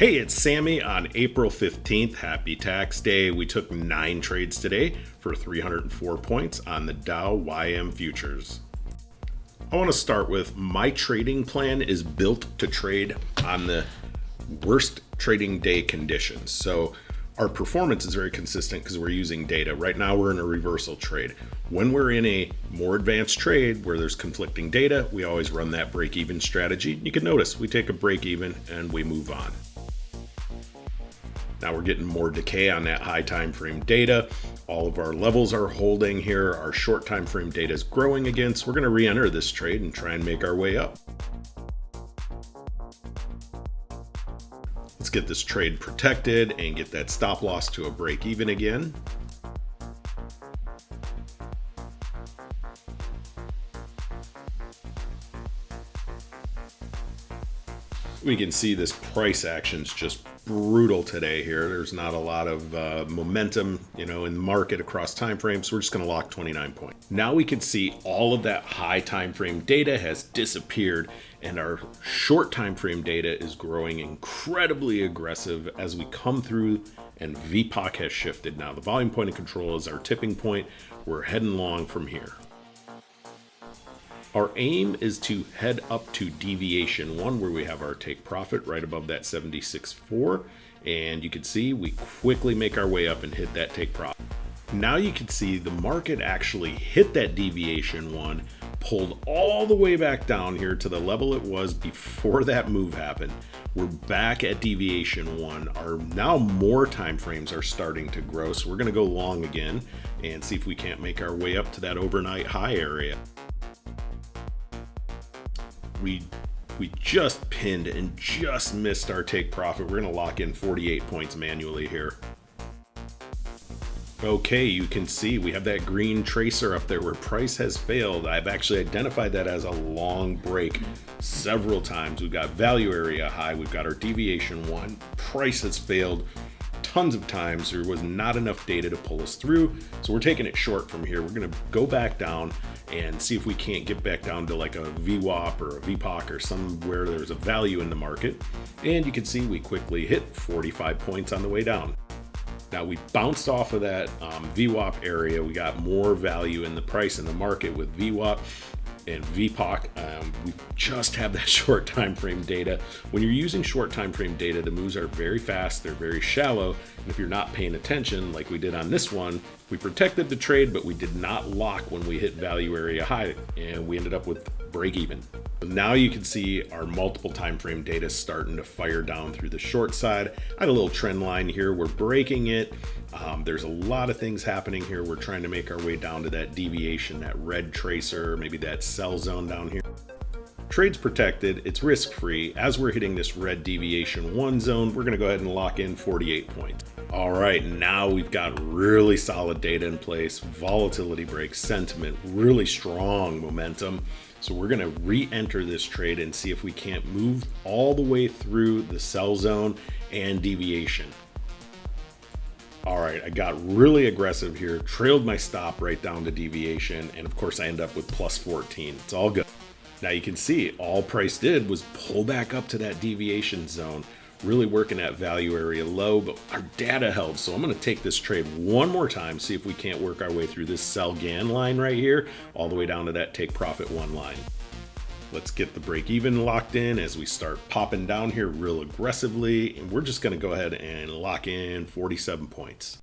Hey, it's Sammy on April 15th. Happy tax day. We took 9 trades today for 304 points on the Dow YM futures. I want to start with my trading plan is built to trade on the worst trading day conditions. So our performance is very consistent because we're using data. Right now we're in a reversal trade. When we're in a more advanced trade where there's conflicting data, we always run that break-even strategy. You can notice we take a break-even and we move on. Now we're getting more decay on that high time frame data. All of our levels are holding here. Our short time frame data is growing again. So we're going to re-enter this trade and try and make our way up. Let's get this trade protected and get that stop loss to a break even again. We can see this price action's just brutal today here. There's not a lot of momentum, in the market across time frames. So we're just going to lock 29 points. Now we can see all of that high time frame data has disappeared and our short time frame data is growing incredibly aggressive as we come through and VPOC has shifted. Now the volume point of control is our tipping point. We're heading long from here. Our aim is to head up to deviation 1 where we have our take profit right above that 76.4, and you can see we quickly make our way up and hit that take profit. Now you can see the market actually hit that deviation 1, pulled all the way back down here to the level it was before that move happened. We're back at deviation 1. Our now more time frames are starting to grow, so we're going to go long again and see if we can't make our way up to that overnight high area. We just pinned and just missed our take profit. We're going to lock in 48 points manually here. Okay, you can see we have that green tracer up there where price has failed. I've actually identified that as a long break several times. We've got value area high. We've got our deviation 1. Price has failed tons of times. There was not enough data to pull us through. So we're taking it short from here. We're going to go back down and see if we can't get back down to like a VWAP or a VPOC or somewhere there's a value in the market. And you can see we quickly hit 45 points on the way down. Now we bounced off of that VWAP area. We got more value in the price in the market with VWAP and VPOC. We just have that short time frame data. When you're using short time frame data, the moves are very fast, they're very shallow, and if you're not paying attention like we did on this one, we protected the trade, but we did not lock when we hit value area high, and we ended up with break even. Now you can see our multiple time frame data starting to fire down through the short side. I had a little trend line here. We're breaking it. There's a lot of things happening here. We're trying to make our way down to that deviation, that red tracer, maybe that sell zone down here. Trade's protected, it's risk-free. As we're hitting this red deviation 1 zone, we're gonna go ahead and lock in 48 points. All right, now we've got really solid data in place, volatility break, sentiment, really strong momentum. So we're gonna re-enter this trade and see if we can't move all the way through the sell zone and deviation. All right, I got really aggressive here, trailed my stop right down to deviation, and of course I end up with plus 14. It's all good. Now you can see all price did was pull back up to that deviation zone, really working at value area low, but our data held. So I'm going to take this trade one more time, see if we can't work our way through this sell GAN line right here, all the way down to that take profit 1 line. Let's get the break even locked in as we start popping down here real aggressively. And we're just going to go ahead and lock in 47 points.